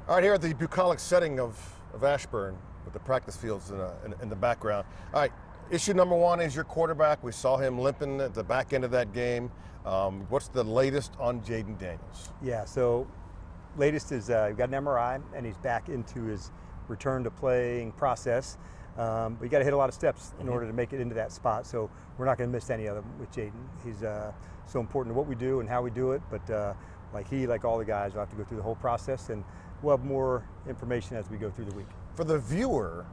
All right, here at the bucolic setting of Ashburn with the practice fields in the background. All right, issue number one is your quarterback. We saw him limping at the back end of that game. What's the latest on Jayden Daniels? Yeah, so latest is he got an MRI and he's back into his return to playing process. But you got to hit a lot of steps in order to make it into that spot. So we're not going to miss any of them with Jayden. He's so important to what we do and how we do it. But like all the guys, we'll have to go through the whole process, and we'll have more information as we go through the week. For the viewer,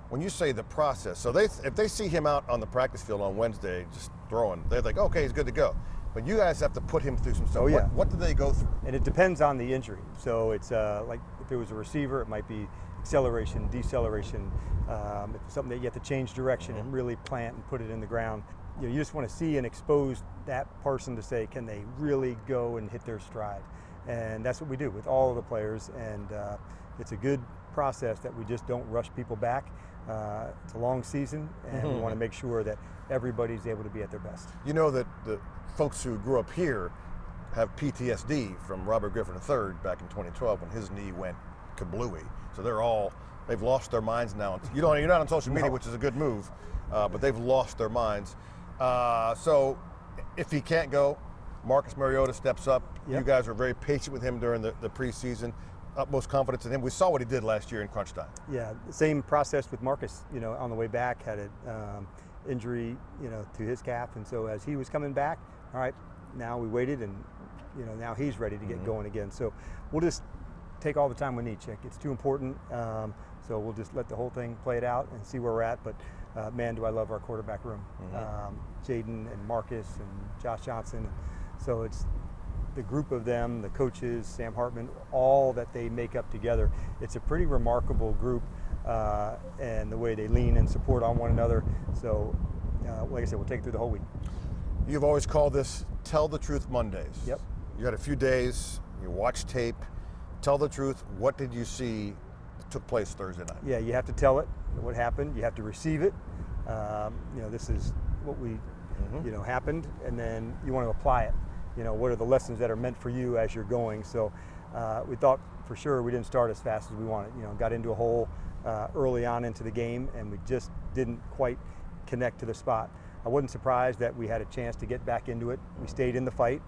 when you say the process, so if they see him out on the practice field on Wednesday just throwing, they're like, okay, he's good to go. But you guys have to put him through some stuff. Oh, yeah. What do they go through? And it depends on the injury. So it's like if it was a receiver, it might be acceleration, deceleration. If it's something that you have to change direction and really plant and put it in the ground. You just want to see and expose that person to say, can they really go and hit their stride? And that's what we do with all of the players. And it's a good process that we just don't rush people back. It's a long season, and we want to make sure that everybody's able to be at their best. You know that the folks who grew up here have PTSD from Robert Griffin III back in 2012 when his knee went kablooey. So they've lost their minds now. You're not on social media, which is a good move, but they've lost their minds. So if he can't go, Marcus Mariota steps up. Yep. You guys were very patient with him during the preseason. Utmost confidence in him. We saw what he did last year in crunch time. Yeah, same process with Marcus. On the way back, had an injury, to his calf, and so as he was coming back, all right, now we waited, and now he's ready to get going again. So we'll just take all the time we need, Chick. It's too important. So we'll just let the whole thing play it out and see where we're at. But man, do I love our quarterback room. Jayden and Marcus and Josh Johnson. So it's the group of them, the coaches, Sam Hartman, all that they make up together. It's a pretty remarkable group, and the way they lean and support on one another. So like I said, we'll take it through the whole week. You've always called this Tell the Truth Mondays. Yep. You had a few days, you watched tape. Tell the truth. What did you see that took place Thursday night? Yeah, you have to tell it, what happened. You have to receive it. This is what we, happened, and then you want to apply it. What are the lessons that are meant for you as you're going? So we thought for sure we didn't start as fast as we wanted. Got into a hole early on into the game, and we just didn't quite connect to the spot. I wasn't surprised that we had a chance to get back into it. We stayed in the fight,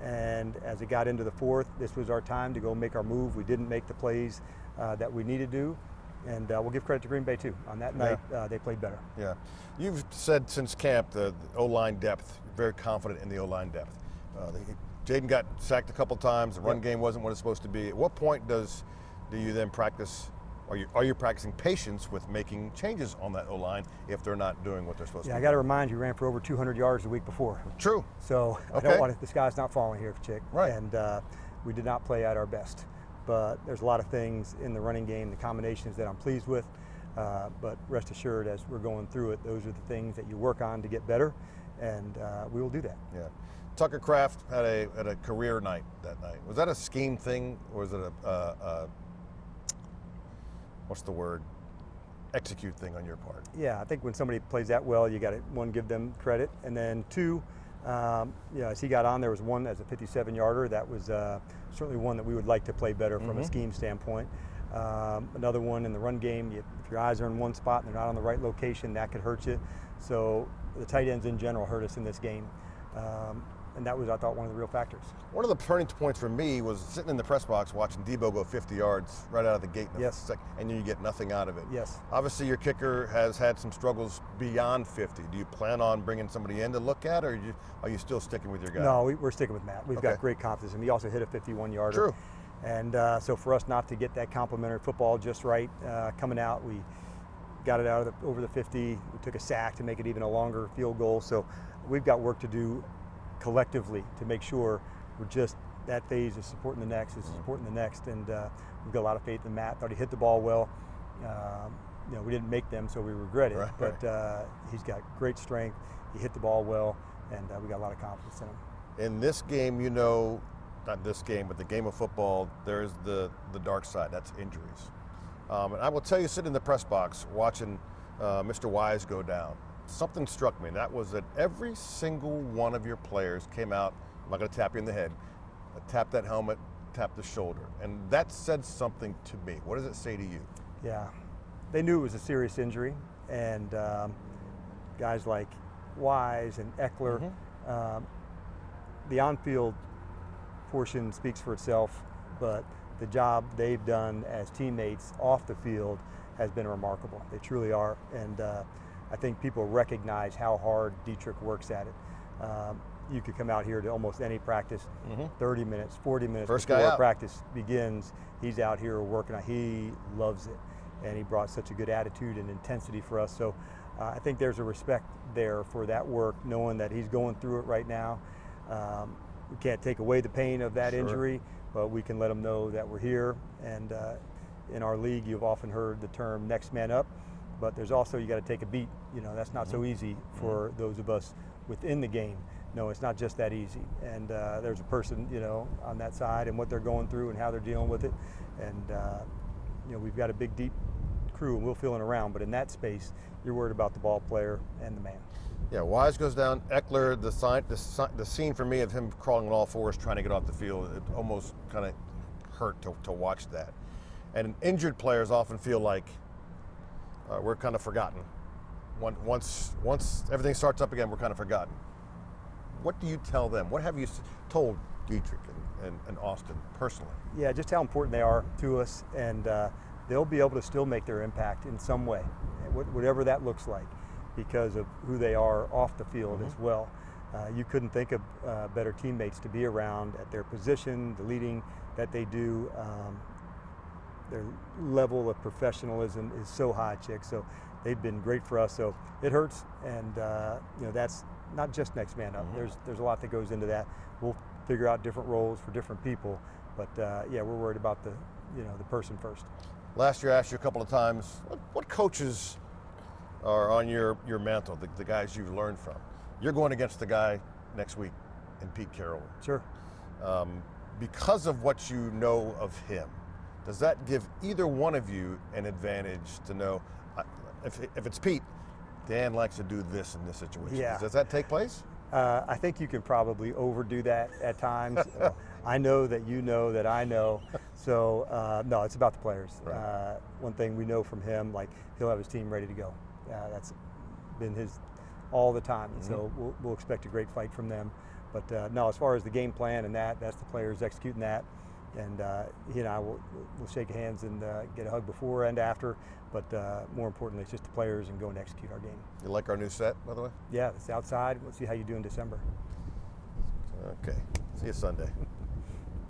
and as it got into the fourth, this was our time to go make our move. We didn't make the plays that we needed to, and we'll give credit to Green Bay too. On that night, they played better. Yeah, you've said since camp the O-line depth. You're very confident in the O-line depth. Jayden got sacked a couple times. The run game wasn't what it's supposed to be. At what point do you then practice? Are you practicing patience with making changes on that O-line if they're not doing what they're supposed to? Yeah, I got to remind you, ran for over 200 yards the week before. True. So I don't want the sky's not falling here, Chick. Right. And we did not play at our best. But there's a lot of things in the running game, the combinations that I'm pleased with. But rest assured, as we're going through it, those are the things that you work on to get better, and we will do that. Yeah. Tucker Kraft had a career night that night. Was that a scheme thing, or was it a what's the word? Execute thing on your part? Yeah, I think when somebody plays that well, you got to, one, give them credit, and then two, as he got on, there was one as a 57-yarder. That was certainly one that we would like to play better from a scheme standpoint. Another one in the run game, if your eyes are in one spot and they're not on the right location, that could hurt you. So the tight ends in general hurt us in this game. And that was, I thought, one of the real factors. One of the turning points for me was sitting in the press box watching Debo go 50 yards right out of the gate, and you get nothing out of it. Yes. Obviously, your kicker has had some struggles beyond 50. Do you plan on bringing somebody in to look at, or are you still sticking with your guy? No, we're sticking with Matt. We've got great confidence, and he also hit a 51-yarder. True. And so for us not to get that complimentary football just right, coming out, we got it out of over the 50. We took a sack to make it even a longer field goal. So we've got work to do collectively to make sure we're just, that phase is supporting the next, and we've got a lot of faith in Matt. Thought he hit the ball well. We didn't make them, so we regret it, but he's got great strength. He hit the ball well, and we got a lot of confidence in him. In this game, not this game, but the game of football, there's the dark side. That's injuries. And I will tell you, sitting in the press box watching Mr. Wise go down, something struck me, and that was that every single one of your players came out. I'm not going to tap you in the head. Tap that helmet tapped the shoulder, and that said something to me. What does it say to you? Yeah, they knew it was a serious injury, and guys like Wise and Ekeler, the on-field portion speaks for itself, but the job they've done as teammates off the field has been remarkable. They truly are, and I think people recognize how hard Deatrich works at it. You could come out here to almost any practice, 30 minutes, 40 minutes First guy before out. practice begins. He's out here working. He loves it, and he brought such a good attitude and intensity for us. So I think there's a respect there for that work, knowing that he's going through it right now. We can't take away the pain of that injury, but we can let him know that we're here. And in our league, you've often heard the term next man up, but there's also, you got to take a beat. You know, that's not so easy for those of us within the game. No, it's not just that easy. And there's a person, you know, on that side and what they're going through and how they're dealing with it. And, you know, we've got a big, deep crew and we'll fill it around, but in that space, you're worried about the ball player and the man. Yeah, Wise goes down. Ekeler, the scene for me of him crawling on all fours trying to get off the field, it almost kind of hurt to watch that. And injured players often feel like we're kind of forgotten. Once everything starts up again, we're kind of forgotten. What do you tell them? What have you told Deatrich and Austin personally? Yeah, just how important they are to us, and they'll be able to still make their impact in some way, whatever that looks like, because of who they are off the field as well. You couldn't think of better teammates to be around at their position, the leading that they do. Their level of professionalism is so high, Chick. So they've been great for us. So it hurts, and you know, that's not just next man up. There's a lot that goes into that. We'll figure out different roles for different people, but yeah, we're worried about the person first. Last year, I asked you a couple of times, what coaches are on your mantle, the guys you've learned from? You're going against the guy next week in Pete Carroll. Sure. Because of what you know of him, does that give either one of you an advantage to know, if it's Pete, Dan likes to do this in this situation? Yeah. Does that take place? I think you can probably overdo that at times. I know that you know that I know. So no, it's about the players. Right. One thing we know from him, like, he'll have his team ready to go. That's been his all the time. So we'll expect a great fight from them. But no, as far as the game plan and that's the players executing that. And he and I will shake hands and get a hug before and after. But more importantly, it's just the players and go and execute our game. You like our new set, by the way? Yeah, it's outside. We'll see how you do in December. Okay. See you Sunday.